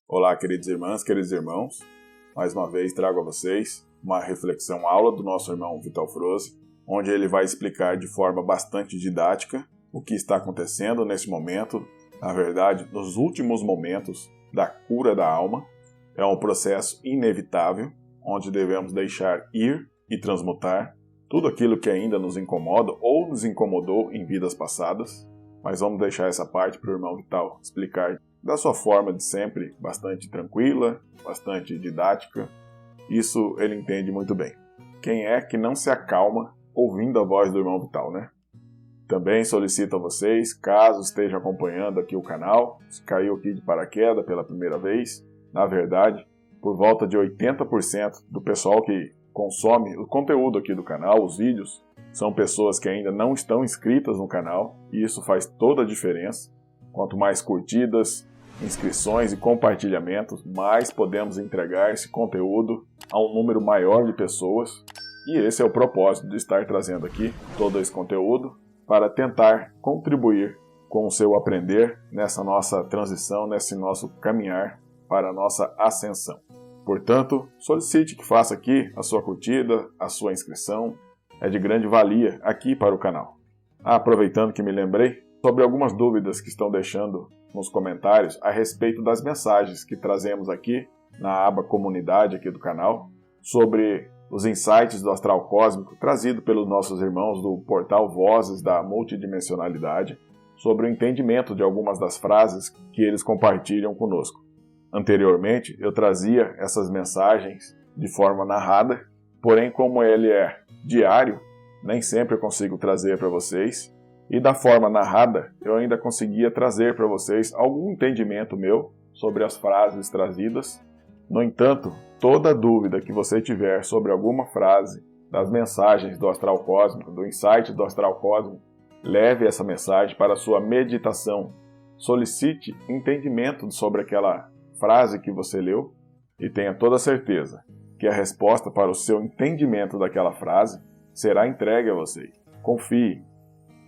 Olá, queridas irmãs, queridos irmãos. Mais uma vez trago a vocês uma reflexão aula do nosso irmão Vital Froze, onde ele vai explicar de forma bastante didática o que está acontecendo nesse momento, na verdade, nos últimos momentos da cura da alma. É um processo inevitável, onde devemos deixar ir e transmutar tudo aquilo que ainda nos incomoda ou nos incomodou em vidas passadas. Mas vamos deixar essa parte para o irmão Vital explicar da sua forma de sempre, bastante tranquila, bastante didática. Isso ele entende muito bem. Quem é que não se acalma ouvindo a voz do irmão Vital, né? Também solicito a vocês, caso estejam acompanhando aqui o canal, se caiu aqui de paraquedas pela primeira vez, na verdade, por volta de 80% do pessoal que consome o conteúdo aqui do canal, os vídeos, são pessoas que ainda não estão inscritas no canal, e isso faz toda a diferença. Quanto mais curtidas, inscrições e compartilhamentos, mais podemos entregar esse conteúdo a um número maior de pessoas. E esse é o propósito de estar trazendo aqui todo esse conteúdo para tentar contribuir com o seu aprender nessa nossa transição, nesse nosso caminhar para a nossa ascensão. Portanto, solicite que faça aqui a sua curtida, a sua inscrição. É de grande valia aqui para o canal. Aproveitando que me lembrei sobre algumas dúvidas que estão deixando nos comentários a respeito das mensagens que trazemos aqui na aba comunidade aqui do canal, sobre os insights do astral cósmico trazido pelos nossos irmãos do portal Vozes da Multidimensionalidade, sobre o entendimento de algumas das frases que eles compartilham conosco. Anteriormente, eu trazia essas mensagens de forma narrada, porém, como ele é diário, nem sempre eu consigo trazer para vocês. E da forma narrada, eu ainda conseguia trazer para vocês algum entendimento meu sobre as frases trazidas. No entanto, toda dúvida que você tiver sobre alguma frase das mensagens do astral cósmico, do insight do astral cósmico, leve essa mensagem para a sua meditação. Solicite entendimento sobre aquela frase que você leu e tenha toda a certeza que a resposta para o seu entendimento daquela frase será entregue a vocês. Confie.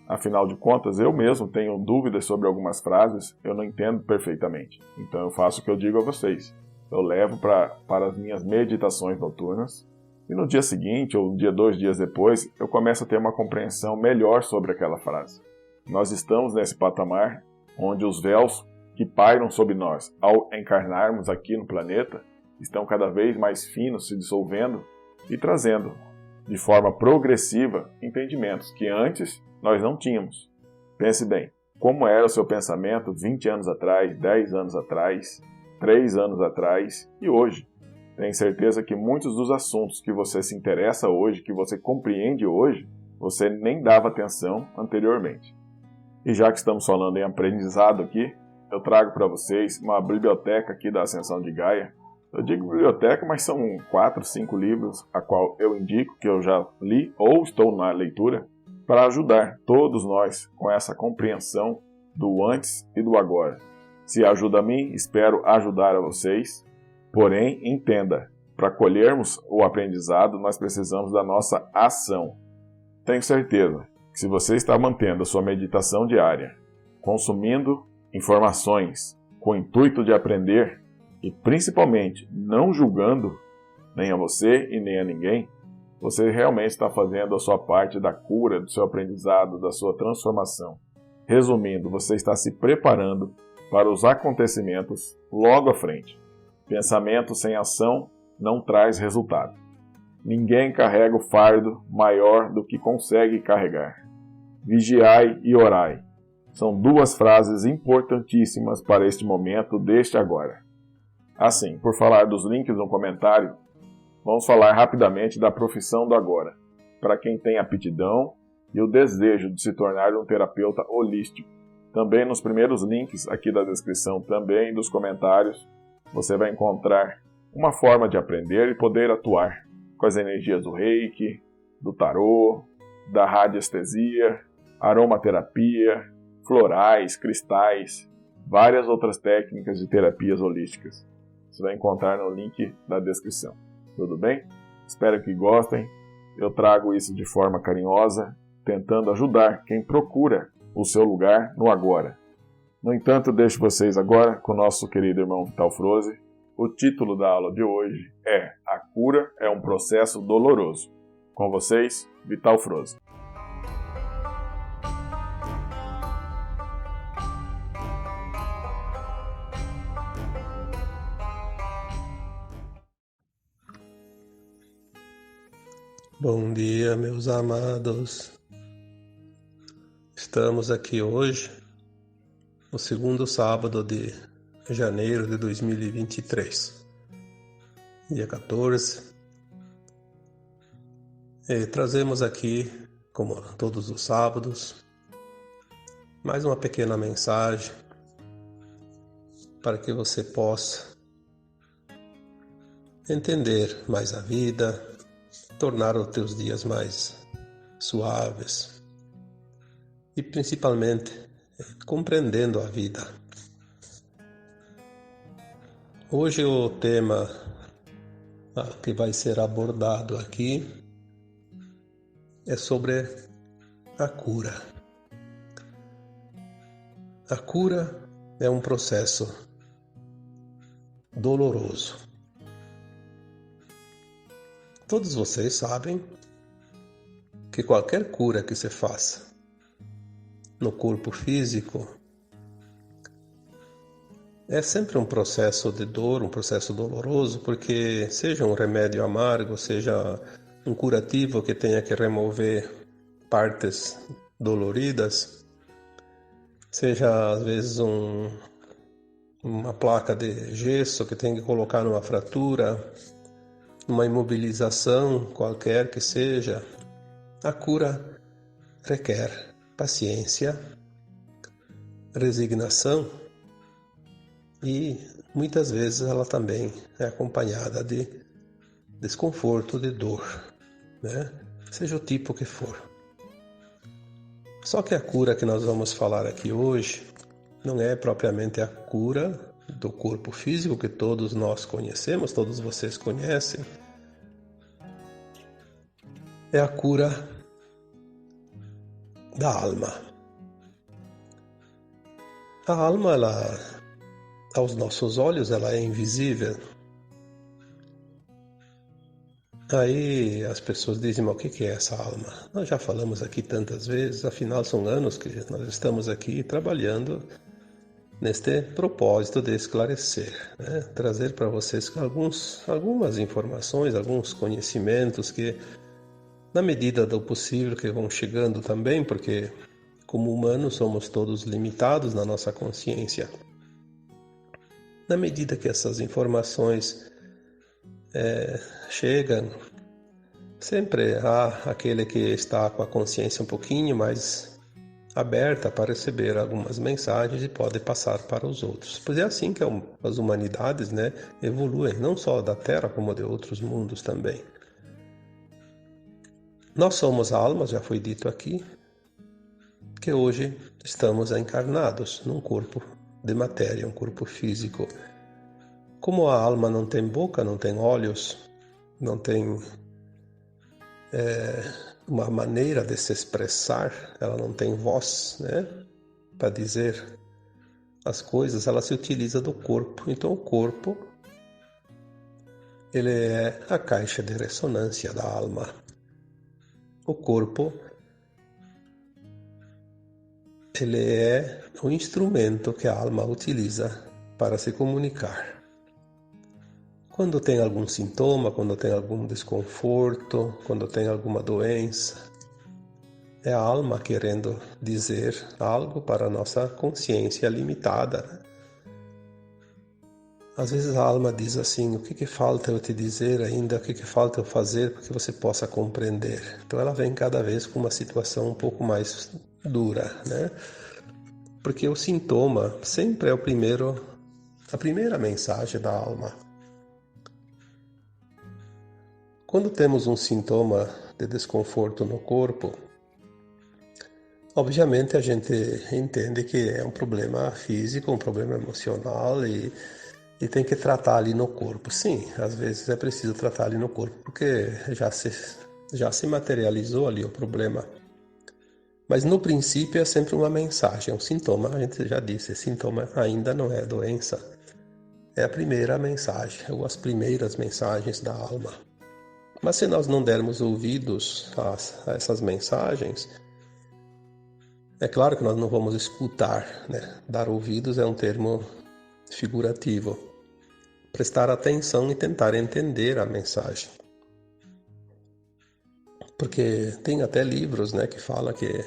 Afinal de contas, eu mesmo tenho dúvidas sobre algumas frases, eu não entendo perfeitamente. Então eu faço o que eu digo a vocês. Eu levo para as minhas meditações noturnas e no dia seguinte, ou 2 dias depois, eu começo a ter uma compreensão melhor sobre aquela frase. Nós estamos nesse patamar onde os véus que pairam sobre nós ao encarnarmos aqui no planeta estão cada vez mais finos, se dissolvendo e trazendo de forma progressiva entendimentos que antes nós não tínhamos. Pense bem, como era o seu pensamento 20 anos atrás, 10 anos atrás, 3 anos atrás e hoje. Tenho certeza que muitos dos assuntos que você se interessa hoje, que você compreende hoje, você nem dava atenção anteriormente. E já que estamos falando em aprendizado aqui, eu trago para vocês uma biblioteca aqui da Ascensão de Gaia. Eu digo biblioteca, mas são 4, 5 livros, a qual eu indico que eu já li ou estou na leitura, para ajudar todos nós com essa compreensão do antes e do agora. Se ajuda a mim, espero ajudar a vocês. Porém, entenda, para colhermos o aprendizado, nós precisamos da nossa ação. Tenho certeza que se você está mantendo a sua meditação diária, consumindo informações com o intuito de aprender, e principalmente não julgando nem a você e nem a ninguém, você realmente está fazendo a sua parte da cura, do seu aprendizado, da sua transformação. Resumindo, você está se preparando para os acontecimentos logo à frente. Pensamento sem ação não traz resultado. Ninguém carrega o fardo maior do que consegue carregar. Vigiai e orai. São 2 frases importantíssimas para este momento deste agora. Assim, por falar dos links no comentário, vamos falar rapidamente da profissão do agora, para quem tem aptidão e o desejo de se tornar um terapeuta holístico. Também nos primeiros links aqui da descrição, também dos comentários, você vai encontrar uma forma de aprender e poder atuar com as energias do Reiki, do tarô, da radiestesia, aromaterapia, florais, cristais, várias outras técnicas de terapias holísticas. Você vai encontrar no link da descrição. Tudo bem? Espero que gostem. Eu trago isso de forma carinhosa, tentando ajudar quem procura o seu lugar no agora. No entanto, deixo vocês agora com o nosso querido irmão Vital Froze. O título da aula de hoje é A Cura é um Processo Doloroso. Com vocês, Vital Froze. Bom dia, meus amados. Estamos aqui hoje, no segundo sábado de janeiro de 2023, dia 14. E trazemos aqui, como todos os sábados, mais uma pequena mensagem para que você possa entender mais a vida, tornar os teus dias mais suaves e principalmente compreendendo a vida. Hoje o tema que vai ser abordado aqui é sobre a cura. A cura é um processo doloroso. Todos vocês sabem que qualquer cura que se faça no corpo físico é sempre um processo de dor, um processo doloroso, porque seja um remédio amargo, seja um curativo que tenha que remover partes doloridas, seja às vezes uma placa de gesso que tem que colocar numa fratura, uma imobilização qualquer que seja, a cura requer paciência, resignação e muitas vezes ela também é acompanhada de desconforto, de dor, né? Seja o tipo que for. Só que a cura que nós vamos falar aqui hoje não é propriamente a cura do corpo físico que todos nós conhecemos, todos vocês conhecem. É a cura da alma. A alma, ela, aos nossos olhos, ela é invisível. Aí as pessoas dizem, mas o que é essa alma? Nós já falamos aqui tantas vezes, afinal são anos que nós estamos aqui trabalhando neste propósito de esclarecer, né? Trazer para vocês algumas informações, alguns conhecimentos que, na medida do possível, que vão chegando também, porque como humanos somos todos limitados na nossa consciência. Na medida que essas informações chegam, sempre há aquele que está com a consciência um pouquinho mais aberta para receber algumas mensagens e pode passar para os outros. Pois é assim que as humanidades, né, evoluem, não só da Terra como de outros mundos também. Nós somos almas, já foi dito aqui, que hoje estamos encarnados num corpo de matéria, um corpo físico. Como a alma não tem boca, não tem olhos, não tem uma maneira de se expressar, ela não tem voz, né, para dizer as coisas, ela se utiliza do corpo. Então o corpo, ele é a caixa de ressonância da alma. O corpo, ele é o instrumento que a alma utiliza para se comunicar. Quando tem algum sintoma, quando tem algum desconforto, quando tem alguma doença, é a alma querendo dizer algo para a nossa consciência limitada. Às vezes a alma diz assim, o que falta eu te dizer ainda, o que falta eu fazer para que você possa compreender. Então ela vem cada vez com uma situação um pouco mais dura, né? Porque o sintoma sempre é a primeira mensagem da alma. Quando temos um sintoma de desconforto no corpo, obviamente a gente entende que é um problema físico, um problema emocional e tem que tratar ali no corpo. Sim, às vezes é preciso tratar ali no corpo, porque já se materializou ali o problema. Mas no princípio é sempre uma mensagem, um sintoma. A gente já disse, sintoma ainda não é doença. É a primeira mensagem, ou as primeiras mensagens da alma. Mas se nós não dermos ouvidos a essas mensagens, é claro que nós não vamos escutar, né? Dar ouvidos é um termo figurativo. Prestar atenção e tentar entender a mensagem. Porque tem até livros, né, que falam que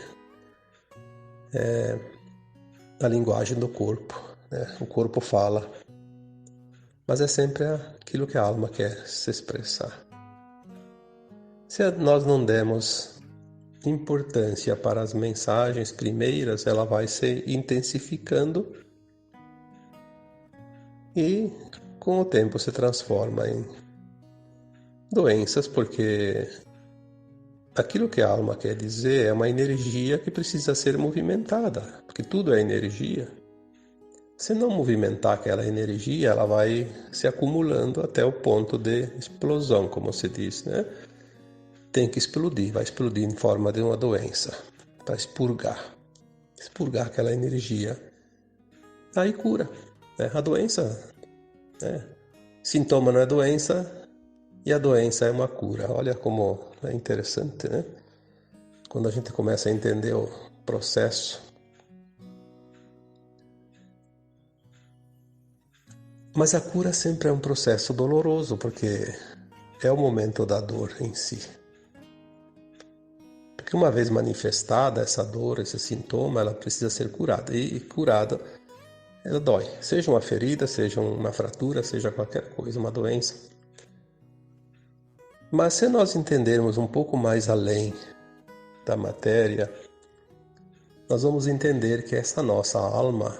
é a linguagem do corpo, né? O corpo fala, mas é sempre aquilo que a alma quer se expressar. Se nós não demos importância para as mensagens primeiras, ela vai se intensificando e com o tempo se transforma em doenças, porque aquilo que a alma quer dizer é uma energia que precisa ser movimentada, porque tudo é energia. Se não movimentar aquela energia, ela vai se acumulando até o ponto de explosão, como se diz, né? Tem que explodir, vai explodir em forma de uma doença, para expurgar aquela energia. Aí cura, né? A doença, né? Sintoma não é doença e a doença é uma cura. Olha como é interessante, né? Quando a gente começa a entender o processo. Mas a cura sempre é um processo doloroso, porque é o momento da dor em si. Porque uma vez manifestada essa dor, esse sintoma, ela precisa ser curada. E curada, ela dói. Seja uma ferida, seja uma fratura, seja qualquer coisa, uma doença. Mas se nós entendermos um pouco mais além da matéria, nós vamos entender que essa nossa alma,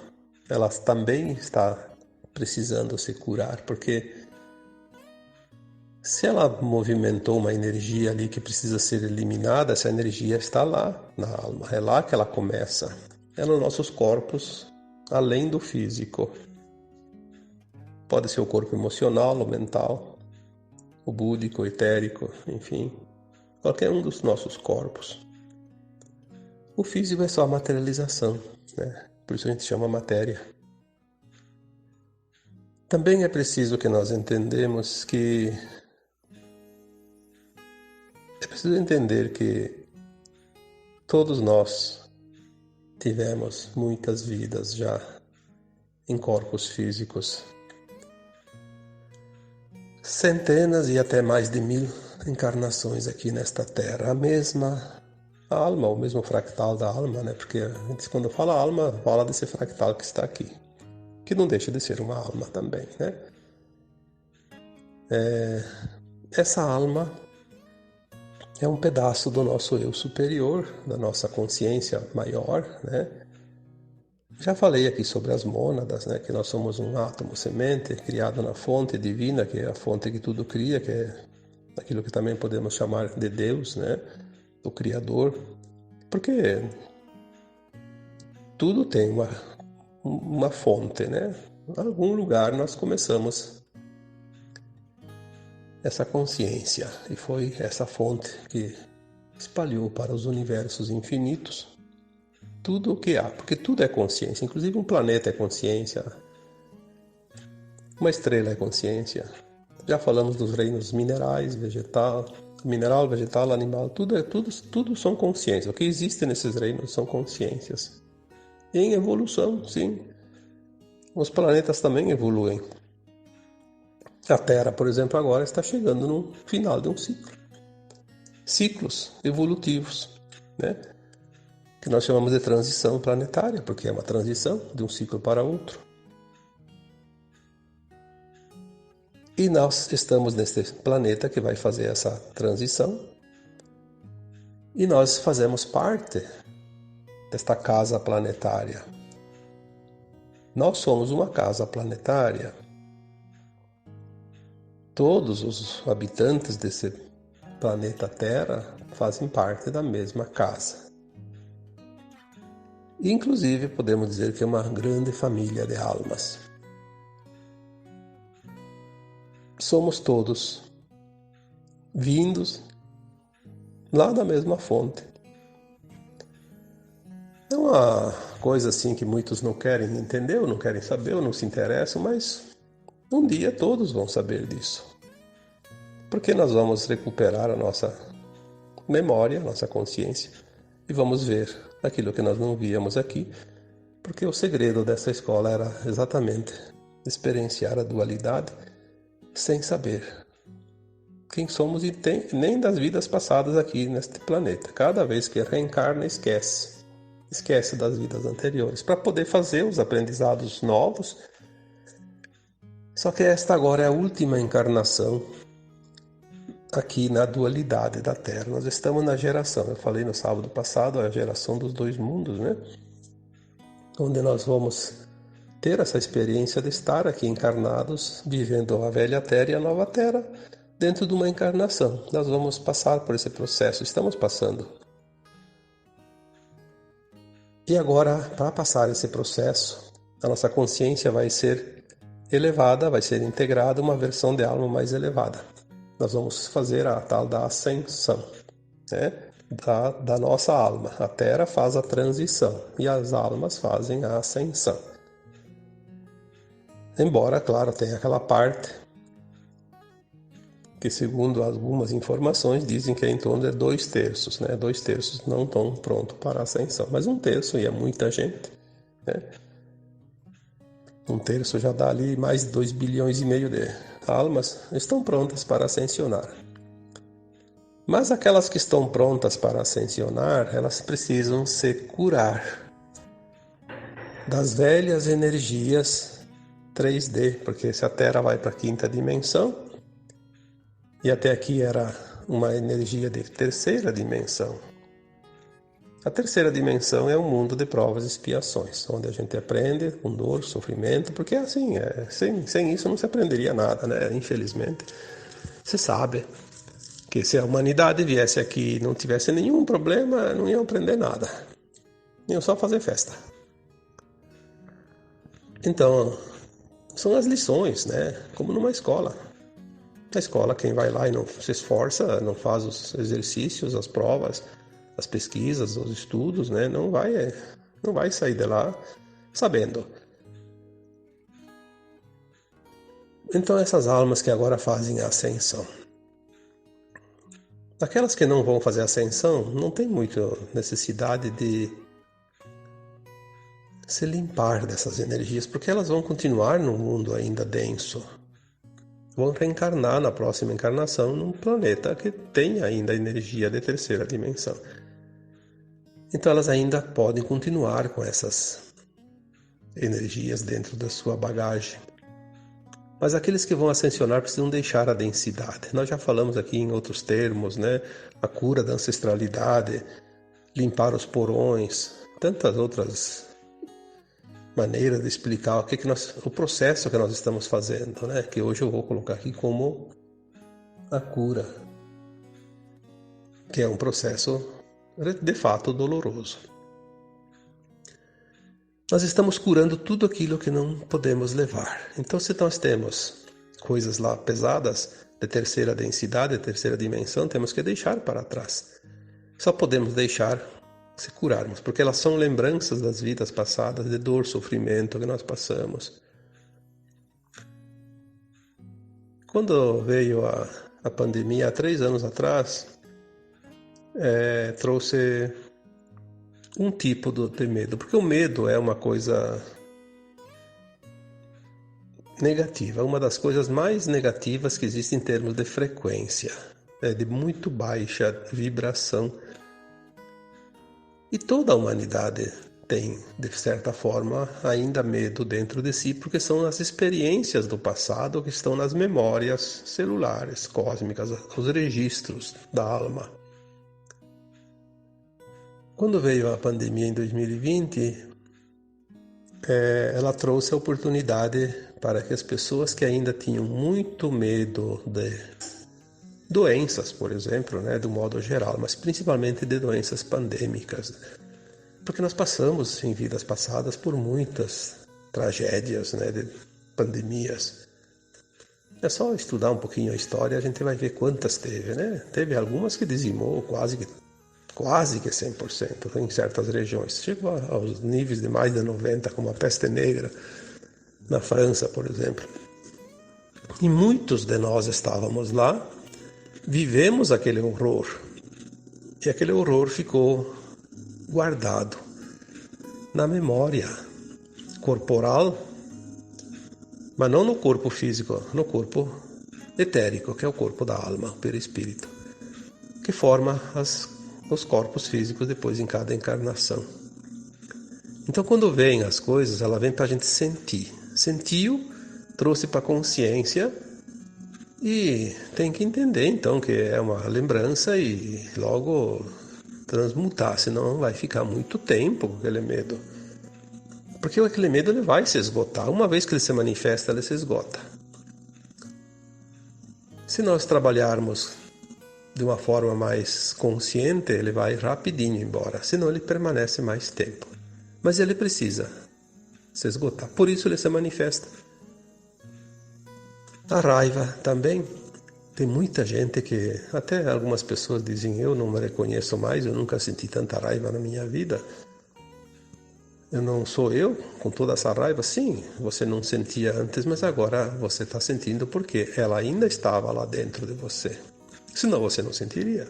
ela também está precisando se curar, porque se ela movimentou uma energia ali que precisa ser eliminada, essa energia está lá na alma, é lá que ela começa, é nos nossos corpos, além do físico. Pode ser o corpo emocional, o mental, o búdico, o etérico, enfim, qualquer um dos nossos corpos. O físico é só a materialização, né? Por isso a gente chama matéria. Também é preciso que nós entendamos que é preciso entender que todos nós tivemos muitas vidas já em corpos físicos. Centenas e até mais de 1000 encarnações aqui nesta Terra. A mesma alma, o mesmo fractal da alma, né? Porque a gente, quando fala alma, fala desse fractal que está aqui, que não deixa de ser uma alma também, né? Essa alma é um pedaço do nosso eu superior, da nossa consciência maior, né? Já falei aqui sobre as mônadas, né? Que nós somos um átomo semente criado na fonte divina, que é a fonte que tudo cria, que é aquilo que também podemos chamar de Deus, né? O Criador. Porque tudo tem uma fonte, né? Em algum lugar nós começamos essa consciência e foi essa fonte que espalhou para os universos infinitos tudo o que há, porque tudo é consciência, inclusive um planeta é consciência, uma estrela é consciência. Já falamos dos reinos minerais, mineral, vegetal, animal, tudo são consciências. O que existe nesses reinos são consciências. E em evolução, sim. Os planetas também evoluem. A Terra, por exemplo, agora está chegando no final de um ciclo. Ciclos evolutivos, né? Que nós chamamos de transição planetária, porque é uma transição de um ciclo para outro. E nós estamos neste planeta que vai fazer essa transição. E nós fazemos parte desta casa planetária. Nós somos uma casa planetária. Todos os habitantes desse planeta Terra fazem parte da mesma casa. E, inclusive, podemos dizer que é uma grande família de almas. Somos todos vindos lá da mesma fonte. uma coisa assim que muitos não querem entender, ou não querem saber, ou não se interessam, mas um dia todos vão saber disso. Porque nós vamos recuperar a nossa memória, a nossa consciência, e vamos ver aquilo que nós não víamos aqui, porque o segredo dessa escola era exatamente experienciar a dualidade sem saber quem somos e nem das vidas passadas aqui neste planeta. Cada vez que reencarna, esquece das vidas anteriores, para poder fazer os aprendizados novos. Só que esta agora é a última encarnação aqui na dualidade da Terra. Nós estamos na geração, eu falei no sábado passado, a geração dos dois mundos, né? Onde nós vamos ter essa experiência de estar aqui encarnados, vivendo a velha Terra e a nova Terra, dentro de uma encarnação. Nós vamos passar por esse processo, estamos passando. E agora, para passar esse processo, a nossa consciência vai ser elevada, vai ser integrada, uma versão de alma mais elevada. Nós vamos fazer a tal da ascensão, né? da nossa alma. A Terra faz a transição e as almas fazem a ascensão. Embora, claro, tenha aquela parte que, segundo algumas informações, dizem que é em torno de 2/3, né? 2/3 não estão prontos para a ascensão, mas 1/3 e é muita gente, né? 1/3 já dá ali mais de 2,5 bilhões de almas estão prontas para ascensionar. Mas aquelas que estão prontas para ascensionar, elas precisam se curar das velhas energias 3D, porque se a Terra vai para a 5ª dimensão, e até aqui era uma energia de 3ª dimensão. A 3ª dimensão é um mundo de provas e expiações, onde a gente aprende com dor, sofrimento, porque assim, sem isso não se aprenderia nada, né? Infelizmente, se sabe que se a humanidade viesse aqui e não tivesse nenhum problema, não iam aprender nada, iam só fazer festa. Então, são as lições, né? Como numa escola. Na escola, quem vai lá e não se esforça, não faz os exercícios, as provas, as pesquisas, os estudos, né? Não vai sair de lá sabendo. Então, essas almas que agora fazem a ascensão. Aquelas que não vão fazer a ascensão, não tem muita necessidade de se limpar dessas energias, porque elas vão continuar num mundo ainda denso. Vão reencarnar na próxima encarnação num planeta que tem ainda energia de 3ª dimensão. Então elas ainda podem continuar com essas energias dentro da sua bagagem. Mas aqueles que vão ascensionar precisam deixar a densidade. Nós já falamos aqui em outros termos, né? A cura da ancestralidade, limpar os porões, tantas outras maneiras de explicar o processo que nós estamos fazendo, né? Que hoje eu vou colocar aqui como a cura, que é um processo de fato doloroso. Nós estamos curando tudo aquilo que não podemos levar. Então, se nós temos coisas lá pesadas, de 3ª densidade, de 3ª dimensão, temos que deixar para trás. Só podemos deixar se curarmos, porque elas são lembranças das vidas passadas, de dor, sofrimento que nós passamos. Quando veio a pandemia, há 3 anos atrás, trouxe um tipo de medo, porque o medo é uma coisa negativa, uma das coisas mais negativas que existe em termos de frequência, é de muito baixa vibração. E toda a humanidade tem, de certa forma, ainda medo dentro de si, porque são as experiências do passado que estão nas memórias celulares, cósmicas, os registros da alma. Quando veio a pandemia em 2020, ela trouxe a oportunidade para que as pessoas que ainda tinham muito medo de doenças, por exemplo, né, do modo geral, mas principalmente de doenças pandêmicas, porque nós passamos em vidas passadas por muitas tragédias, né, de pandemias. É só estudar um pouquinho a história, a gente vai ver quantas teve, né? Teve algumas que dizimou quase que quase que 100% em certas regiões. Chegou aos níveis de mais de 90%, como a peste negra, na França, por exemplo. E muitos de nós estávamos lá, vivemos aquele horror. E aquele horror ficou guardado na memória corporal, mas não no corpo físico, no corpo etérico, que é o corpo da alma, o perispírito, que forma os corpos físicos depois em cada encarnação. Então, quando vem as coisas, ela vem para a gente sentir. Sentiu, trouxe para a consciência e tem que entender, então, que é uma lembrança e logo transmutar, senão vai ficar muito tempo com aquele medo. Porque aquele medo ele vai se esgotar. Uma vez que ele se manifesta, ele se esgota. Se nós trabalharmos de uma forma mais consciente, ele vai rapidinho embora. Senão ele permanece mais tempo. Mas ele precisa se esgotar. Por isso ele se manifesta. A raiva também. Tem muita gente que, até algumas pessoas dizem, eu não me reconheço mais, eu nunca senti tanta raiva na minha vida. Eu não sou eu com toda essa raiva? Sim, você não sentia antes, mas agora você está sentindo porque ela ainda estava lá dentro de você. Senão você não sentiria.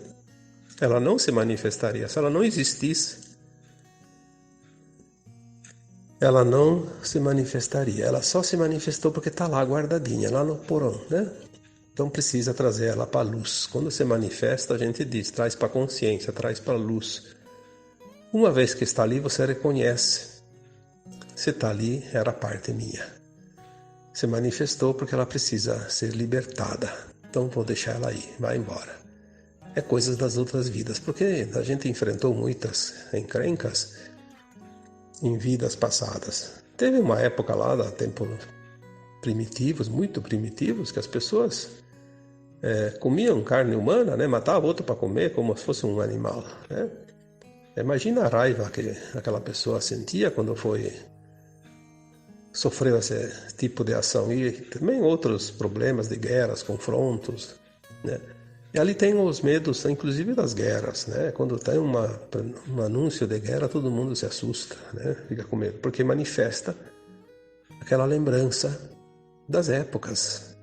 Ela não se manifestaria. Se ela não existisse, ela não se manifestaria. Ela só se manifestou porque está lá guardadinha, lá no porão, né? Então precisa trazer ela para a luz. Quando se manifesta, a gente diz, traz para a consciência, traz para a luz. Uma vez que está ali, você reconhece. Se está ali, era parte minha. Se manifestou porque ela precisa ser libertada. Então vou deixar ela aí, vai embora. É coisas das outras vidas, porque a gente enfrentou muitas encrencas em vidas passadas. Teve uma época lá, da tempos primitivos, muito primitivos, que as pessoas comiam carne humana, né? Matavam outro para comer como se fosse um animal, né? Imagina a raiva que aquela pessoa sentia quando sofreu esse tipo de ação. E também outros problemas de guerras, confrontos, né? E ali tem os medos, inclusive das guerras, né? Quando tem um anúncio de guerra, todo mundo se assusta, né? Fica com medo, porque manifesta aquela lembrança das épocas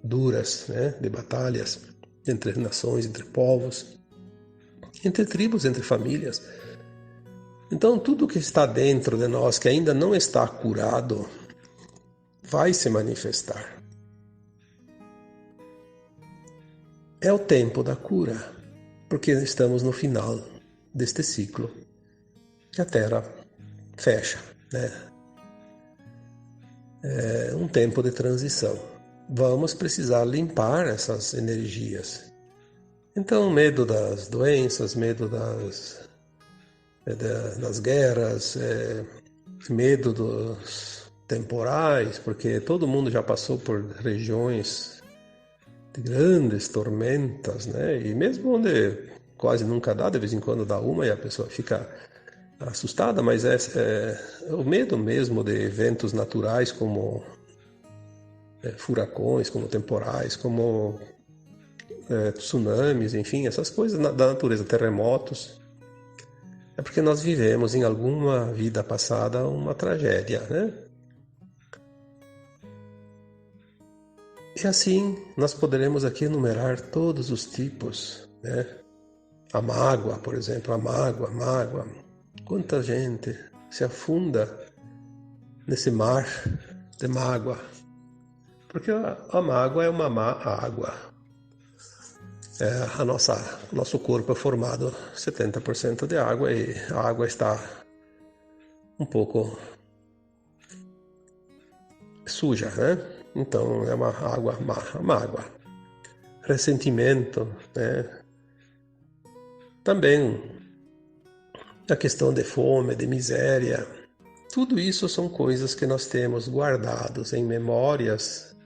duras, né? De batalhas entre nações, entre povos, entre tribos, entre famílias. Então, tudo que está dentro de nós, que ainda não está curado, vai se manifestar. É o tempo da cura, porque estamos no final deste ciclo, que a Terra fecha, né? É um tempo de transição. Vamos precisar limpar essas energias. Então, medo das doenças, medo das guerras, medo dos temporais, porque todo mundo já passou por regiões de grandes tormentas, né? E mesmo onde quase nunca dá, de vez em quando dá uma e a pessoa fica assustada, mas é o medo mesmo de eventos naturais como furacões, como temporais, como tsunamis, enfim, essas coisas da natureza, terremotos. É porque nós vivemos em alguma vida passada uma tragédia, né? E assim nós poderemos aqui enumerar todos os tipos, né? A mágoa, por exemplo, a mágoa. Quanta gente se afunda nesse mar de mágoa. Porque a mágoa é uma má água. Nosso corpo é formado 70% de água e a água está um pouco suja, né? Então é uma água mágoa. Ressentimento, né? Também a questão de fome, de miséria. Tudo isso são coisas que nós temos guardados em memórias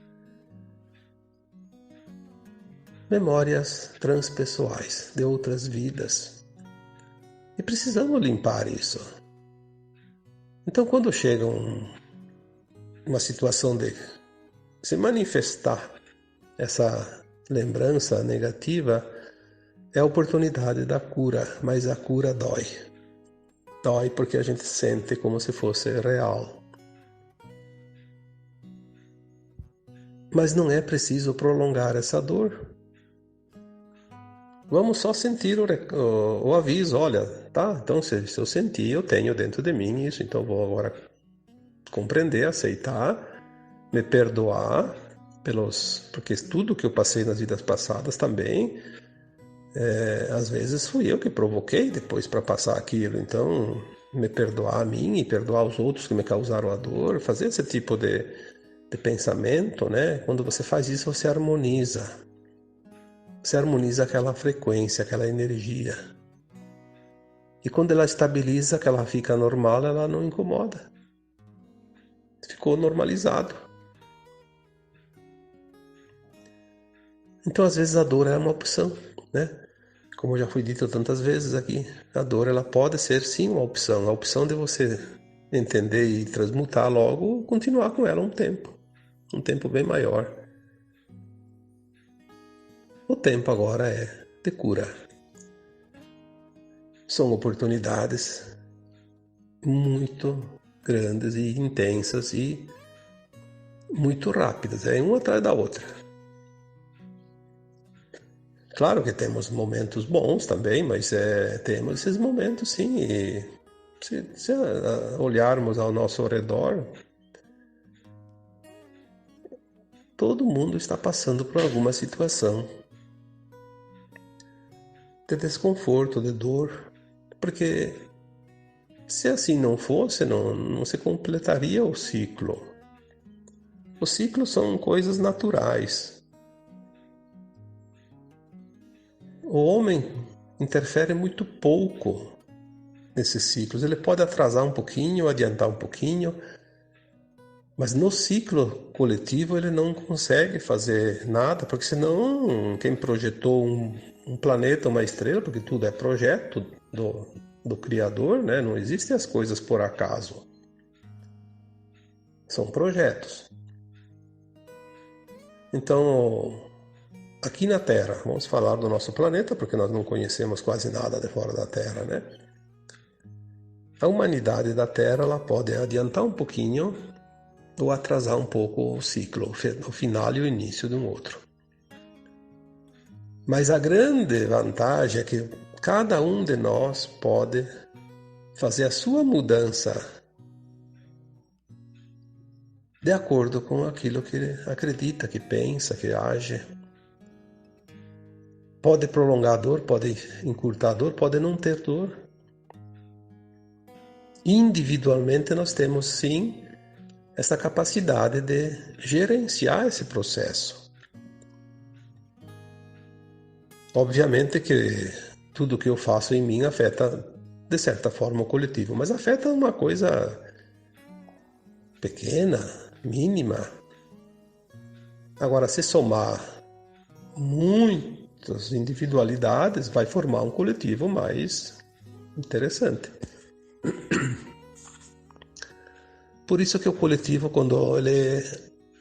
transpessoais de outras vidas. E precisamos limpar isso. Então, quando chega uma situação de se manifestar essa lembrança negativa, é a oportunidade da cura, mas a cura dói. Dói porque a gente sente como se fosse real. Mas não é preciso prolongar essa dor. Vamos só sentir o aviso, olha, tá? Então se eu sentir, eu tenho dentro de mim isso, então vou agora compreender, aceitar, me perdoar porque tudo que eu passei nas vidas passadas também, às vezes fui eu que provoquei depois para passar aquilo, então me perdoar a mim e perdoar os outros que me causaram a dor, fazer esse tipo de pensamento, né? Quando você faz isso, você harmoniza. Você harmoniza aquela frequência, aquela energia. E quando ela estabiliza, que ela fica normal, ela não incomoda. Ficou normalizado. Então, às vezes, a dor é uma opção, né? Como já foi dito tantas vezes aqui, a dor ela pode ser sim uma opção. A opção de você entender e transmutar logo, continuar com ela um tempo bem maior. O tempo agora é de cura. São oportunidades muito grandes e intensas e muito rápidas, uma atrás da outra. Claro que temos momentos bons também, mas temos esses momentos sim, e se olharmos ao nosso redor, todo mundo está passando por alguma situação de desconforto, de dor, porque se assim não fosse, não se completaria o ciclo. Os ciclos são coisas naturais. O homem interfere muito pouco nesses ciclos. Ele pode atrasar um pouquinho, adiantar um pouquinho, mas no ciclo coletivo ele não consegue fazer nada, porque senão quem projetou um planeta, uma estrela, porque tudo é projeto do Criador, né? Não existem as coisas por acaso. São projetos. Então, aqui na Terra, vamos falar do nosso planeta, porque nós não conhecemos quase nada de fora da Terra, né? A humanidade da Terra ela pode adiantar um pouquinho ou atrasar um pouco o ciclo, o final e o início de um outro. Mas a grande vantagem é que cada um de nós pode fazer a sua mudança de acordo com aquilo que acredita, que pensa, que age. Pode prolongar a dor, pode encurtar a dor, pode não ter dor. Individualmente nós temos sim essa capacidade de gerenciar esse processo. Obviamente que tudo que eu faço em mim afeta de certa forma o coletivo, mas afeta uma coisa pequena, mínima. Agora, se somar muitas individualidades, vai formar um coletivo mais interessante. Por isso que o coletivo, quando ele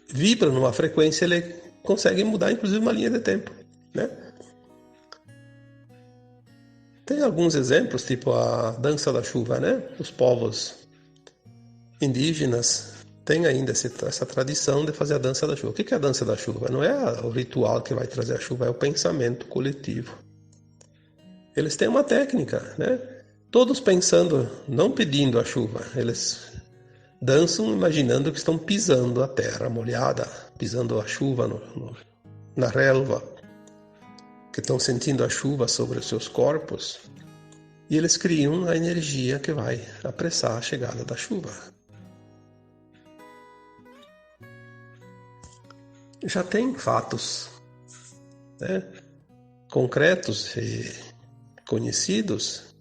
vibra numa frequência, ele consegue mudar inclusive uma linha de tempo, né? Tem alguns exemplos, tipo a dança da chuva, né? Os povos indígenas têm ainda essa tradição de fazer a dança da chuva. O que é a dança da chuva? Não é o ritual que vai trazer a chuva, é o pensamento coletivo. Eles têm uma técnica, né? Todos pensando, não pedindo a chuva, eles dançam imaginando que estão pisando a terra molhada, pisando a chuva na relva, que estão sentindo a chuva sobre os seus corpos, e eles criam a energia que vai apressar a chegada da chuva. Já tem fatos, né, concretos e conhecidos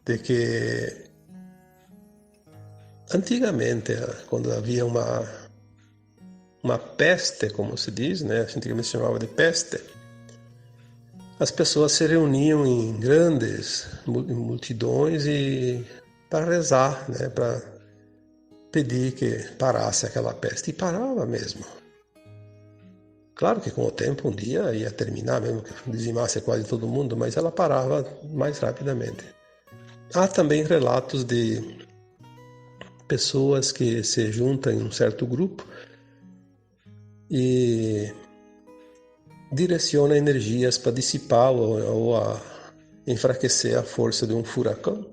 de que antigamente, quando havia uma peste, como se diz, né? Antigamente se chamava de peste, as pessoas se reuniam em grandes multidões e para rezar, né? Para pedir que parasse aquela peste. E parava mesmo. Claro que com o tempo, um dia ia terminar, mesmo que dizimasse quase todo mundo, mas ela parava mais rapidamente. Há também relatos de pessoas que se juntam em um certo grupo e direcionam energias para dissipar ou a enfraquecer a força de um furacão.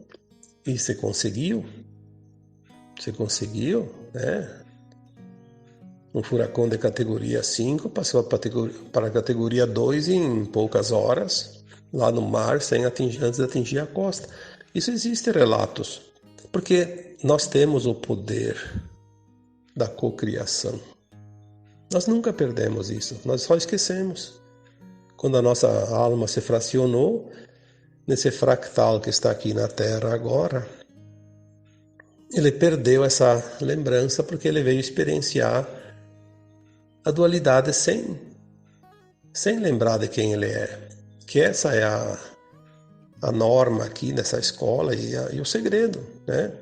E você conseguiu, né? Um furacão de categoria 5 passou para a categoria 2 em poucas horas, lá no mar, antes de atingir a costa. Isso existe relatos, porque nós temos o poder da cocriação. Nós nunca perdemos isso, nós só esquecemos. Quando a nossa alma se fracionou, nesse fractal que está aqui na Terra agora, ele perdeu essa lembrança porque ele veio experienciar a dualidade sem lembrar de quem ele é. Que essa é a norma aqui nessa escola e o segredo, né?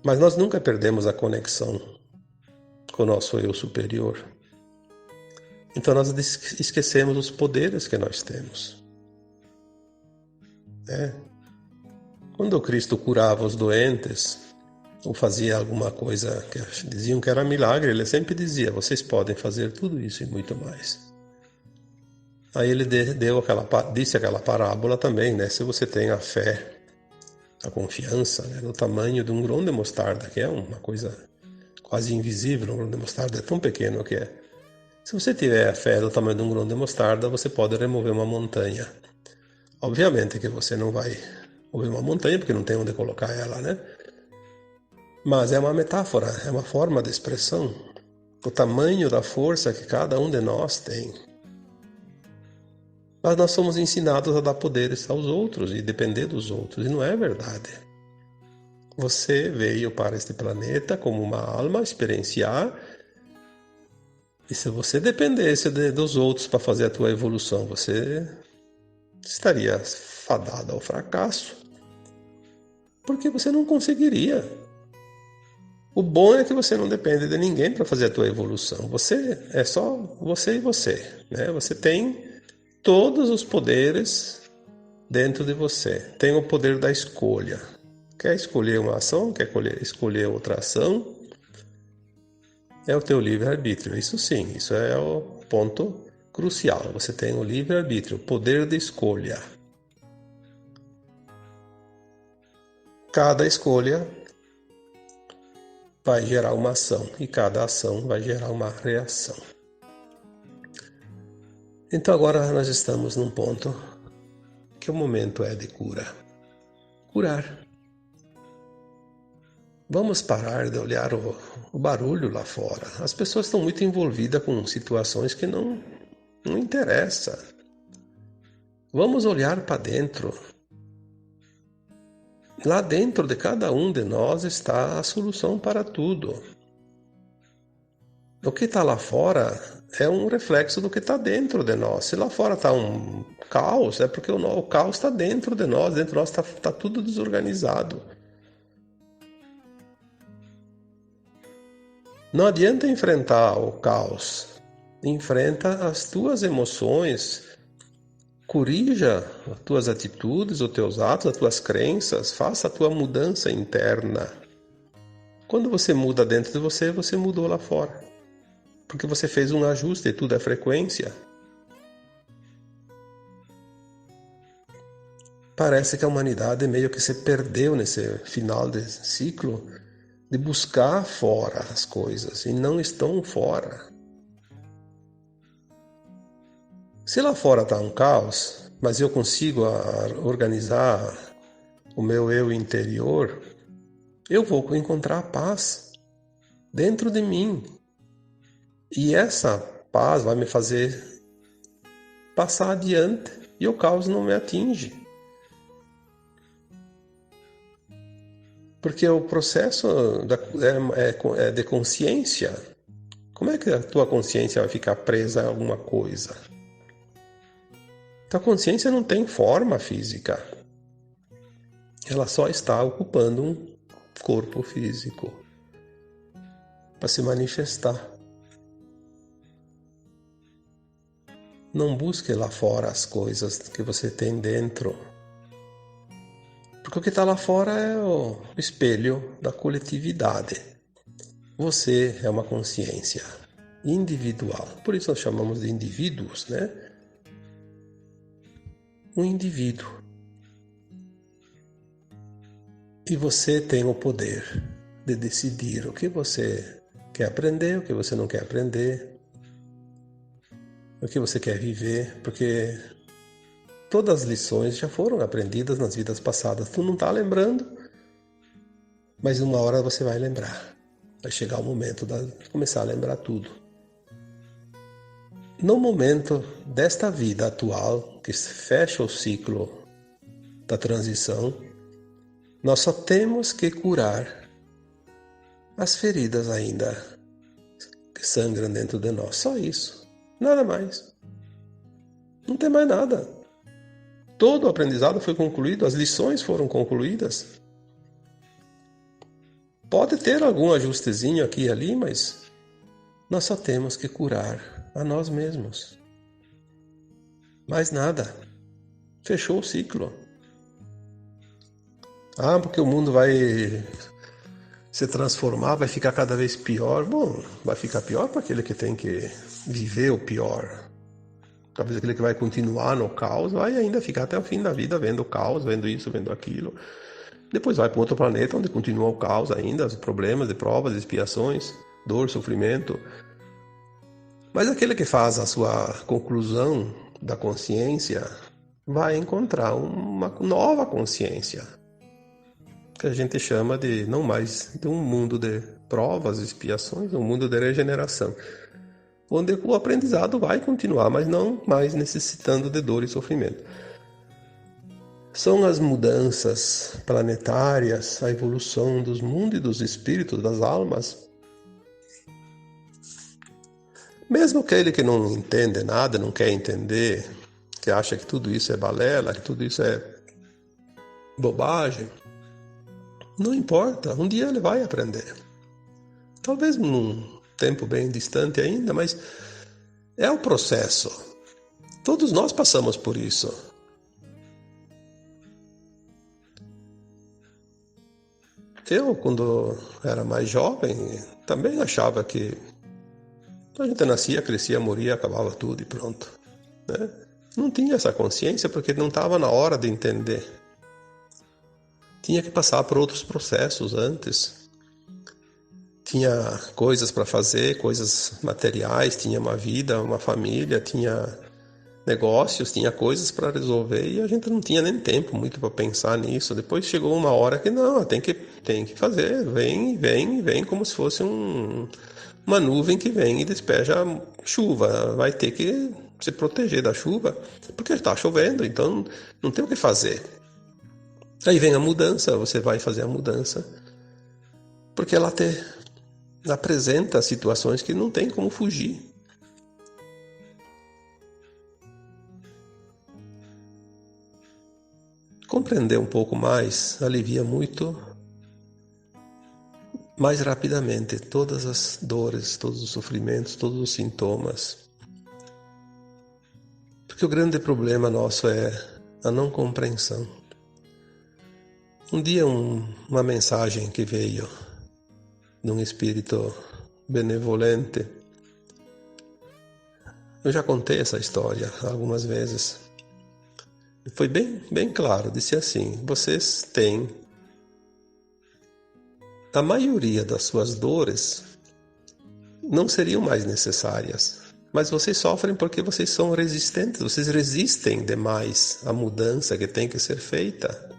Mas nós nunca perdemos a conexão com o nosso eu superior. Então nós esquecemos os poderes que nós temos. Né? Quando o Cristo curava os doentes, ou fazia alguma coisa que diziam que era milagre, ele sempre dizia, vocês podem fazer tudo isso e muito mais. Aí ele disse aquela parábola também, né? Se você tem a fé, a confiança, né, no tamanho de um grão de mostarda, que é uma coisa quase invisível, um grão de mostarda é tão pequeno que é. Se você tiver a fé do tamanho de um grão de mostarda, você pode remover uma montanha. Obviamente que você não vai mover uma montanha, porque não tem onde colocar ela, né? Mas é uma metáfora, é uma forma de expressão. O tamanho da força que cada um de nós tem. Mas nós somos ensinados a dar poderes aos outros e depender dos outros. E não é verdade. Você veio para este planeta como uma alma experienciar. E se você dependesse dos outros para fazer a tua evolução, você estaria fadado ao fracasso. Porque você não conseguiria. O bom é que você não depende de ninguém para fazer a tua evolução. Você é só você e você, né? Você tem todos os poderes dentro de você. Tem o poder da escolha. Quer escolher uma ação? Quer escolher outra ação? É o teu livre-arbítrio. Isso sim, isso é o ponto crucial. Você tem o livre-arbítrio, o poder de escolha. Cada escolha vai gerar uma ação e cada ação vai gerar uma reação. Então agora nós estamos num ponto que o momento é de cura. Curar. Vamos parar de olhar o barulho lá fora. As pessoas estão muito envolvidas com situações que não interessam. Vamos olhar para dentro. Lá dentro de cada um de nós está a solução para tudo. O que está lá fora é um reflexo do que está dentro de nós. Se lá fora está um caos, é porque o caos está dentro de nós. Dentro de nós está tudo desorganizado. Não adianta enfrentar o caos. Enfrenta as tuas emoções. Corrija as tuas atitudes, os teus atos, as tuas crenças. Faça a tua mudança interna. Quando você muda dentro de você, você mudou lá fora. Porque você fez um ajuste, tudo é frequência. Parece que a humanidade meio que se perdeu nesse final de ciclo de buscar fora as coisas e não estão fora. Se lá fora está um caos, mas eu consigo organizar o meu eu interior, eu vou encontrar paz dentro de mim. E essa paz vai me fazer passar adiante e o caos não me atinge. Porque o processo é de consciência. Como é que a tua consciência vai ficar presa a alguma coisa? Tua consciência não tem forma física. Ela só está ocupando um corpo físico para se manifestar. Não busque lá fora as coisas que você tem dentro. Porque o que está lá fora é o espelho da coletividade. Você é uma consciência individual. Por isso nós chamamos de indivíduos, né? Um indivíduo. E você tem o poder de decidir o que você quer aprender, o que você não quer aprender, o que você quer viver, porque todas as lições já foram aprendidas nas vidas passadas. Tu não está lembrando, mas uma hora você vai lembrar. Vai chegar o momento de começar a lembrar tudo. No momento desta vida atual, que fecha o ciclo da transição, nós só temos que curar as feridas ainda que sangram dentro de nós. Só isso. Nada mais. Não tem mais nada. Todo o aprendizado foi concluído, as lições foram concluídas. Pode ter algum ajustezinho aqui e ali, mas nós só temos que curar a nós mesmos. Mais nada. Fechou o ciclo. Porque o mundo vai se transformar, vai ficar cada vez pior. Bom, vai ficar pior para aquele que tem que viver o pior. Talvez aquele que vai continuar no caos vai ainda ficar até o fim da vida vendo o caos, vendo isso, vendo aquilo. Depois vai para outro planeta onde continua o caos ainda, os problemas, de provas, expiações, dor, sofrimento. Mas aquele que faz a sua conclusão da consciência vai encontrar uma nova consciência, que a gente chama de não mais de um mundo de provas, expiações, um mundo de regeneração, onde o aprendizado vai continuar, mas não mais necessitando de dor e sofrimento. São as mudanças planetárias, a evolução dos mundos e dos espíritos, das almas. Mesmo aquele que não entende nada, não quer entender, que acha que tudo isso é balela, que tudo isso é bobagem, não importa, um dia ele vai aprender. Talvez num tempo bem distante ainda, mas é o processo. Todos nós passamos por isso. Eu, quando era mais jovem, também achava que a gente nascia, crescia, morria, acabava tudo e pronto, né? Não tinha essa consciência porque não estava na hora de entender. Tinha que passar por outros processos antes. Tinha coisas para fazer, coisas materiais, tinha uma vida, uma família, tinha negócios, tinha coisas para resolver e a gente não tinha nem tempo muito para pensar nisso. Depois chegou uma hora que não, tem que fazer, vem como se fosse uma nuvem que vem e despeja chuva. Vai ter que se proteger da chuva porque está chovendo, então não tem o que fazer. Aí vem a mudança, você vai fazer a mudança porque ela apresenta situações que não tem como fugir. Compreender um pouco mais alivia muito mais rapidamente todas as dores, todos os sofrimentos, todos os sintomas. Porque o grande problema nosso é a não compreensão. Um dia uma mensagem que veio de um espírito benevolente. Eu já contei essa história algumas vezes. Foi bem claro, disse assim: vocês têm a maioria das suas dores não seriam mais necessárias, mas vocês sofrem porque vocês são resistentes, vocês resistem demais à mudança que tem que ser feita.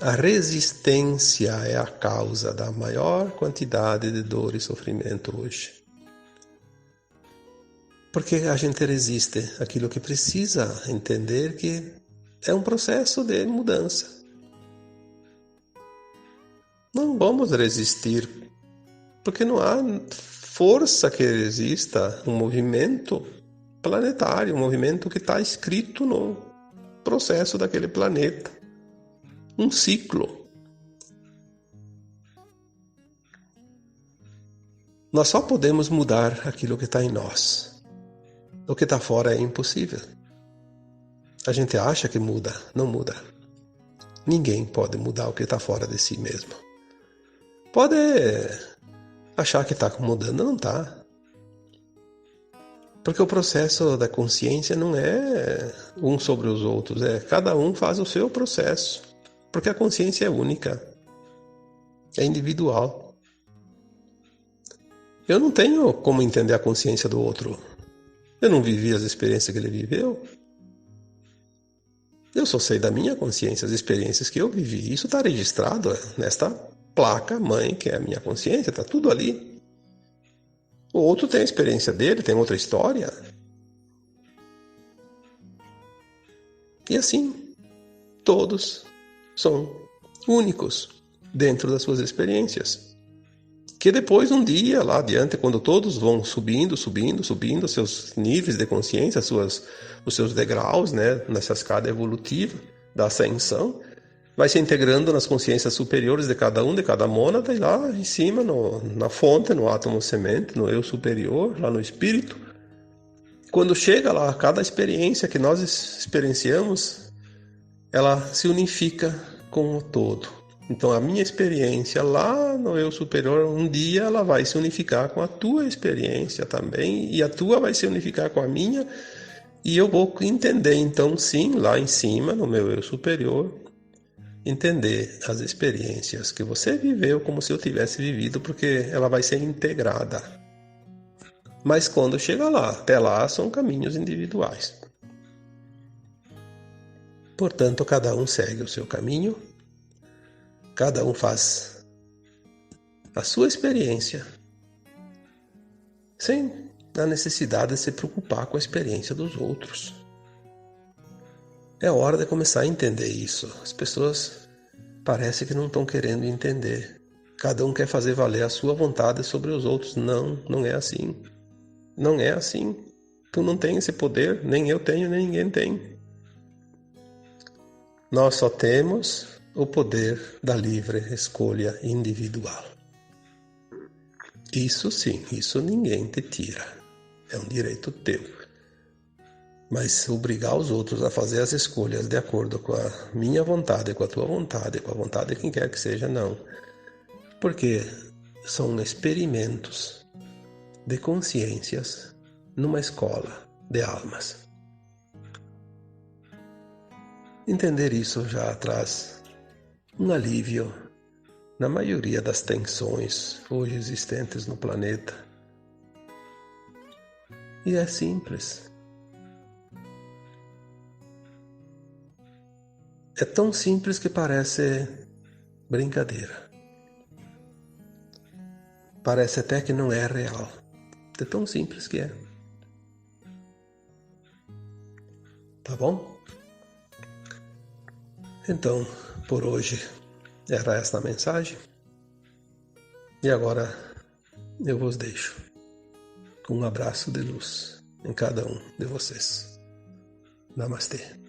A resistência é a causa da maior quantidade de dor e sofrimento hoje. Porque a gente resiste àquilo que precisa entender que é um processo de mudança. Não vamos resistir, porque não há força que resista um movimento planetário, um movimento que está escrito no processo daquele planeta. Um ciclo. Nós só podemos mudar aquilo que está em nós. O que está fora é impossível. A gente acha que muda, não muda. Ninguém pode mudar o que está fora de si mesmo. Pode achar que está mudando, não está. Porque o processo da consciência não é um sobre os outros, cada um faz o seu processo. Porque a consciência é única, é individual. Eu não tenho como entender a consciência do outro. Eu não vivi as experiências que ele viveu. Eu só sei da minha consciência, as experiências que eu vivi. Isso está registrado nesta placa mãe, que é a minha consciência, está tudo ali. O outro tem a experiência dele, tem outra história. E assim, todos são únicos dentro das suas experiências. Que depois, um dia, lá adiante, quando todos vão subindo seus níveis de consciência, os seus degraus, né, nessa escada evolutiva da ascensão, vai se integrando nas consciências superiores de cada mônada, e lá em cima, na fonte, no átomo semente, no eu superior, lá no espírito. Quando chega lá, cada experiência que nós experienciamos, ela se unifica com o todo. Então a minha experiência lá no eu superior, um dia ela vai se unificar com a tua experiência também, e a tua vai se unificar com a minha, e eu vou entender então sim, lá em cima, no meu eu superior, entender as experiências que você viveu como se eu tivesse vivido, porque ela vai ser integrada. Mas quando chega lá, até lá são caminhos individuais. Portanto, cada um segue o seu caminho, cada um faz a sua experiência, sem a necessidade de se preocupar com a experiência dos outros. É hora de começar a entender isso. As pessoas parecem que não estão querendo entender. Cada um quer fazer valer a sua vontade sobre os outros. Não, não é assim. Não é assim. Tu não tem esse poder, nem eu tenho, nem ninguém tem. Nós só temos o poder da livre escolha individual. Isso sim, isso ninguém te tira. É um direito teu. Mas obrigar os outros a fazer as escolhas de acordo com a minha vontade, com a tua vontade, com a vontade de quem quer que seja, não. Porque são experimentos de consciências numa escola de almas. Entender isso já traz um alívio na maioria das tensões hoje existentes no planeta. E é simples. É tão simples que parece brincadeira. Parece até que não é real. É tão simples que é. Tá bom? Então, por hoje era esta a mensagem. E agora eu vos deixo com um abraço de luz em cada um de vocês. Namastê.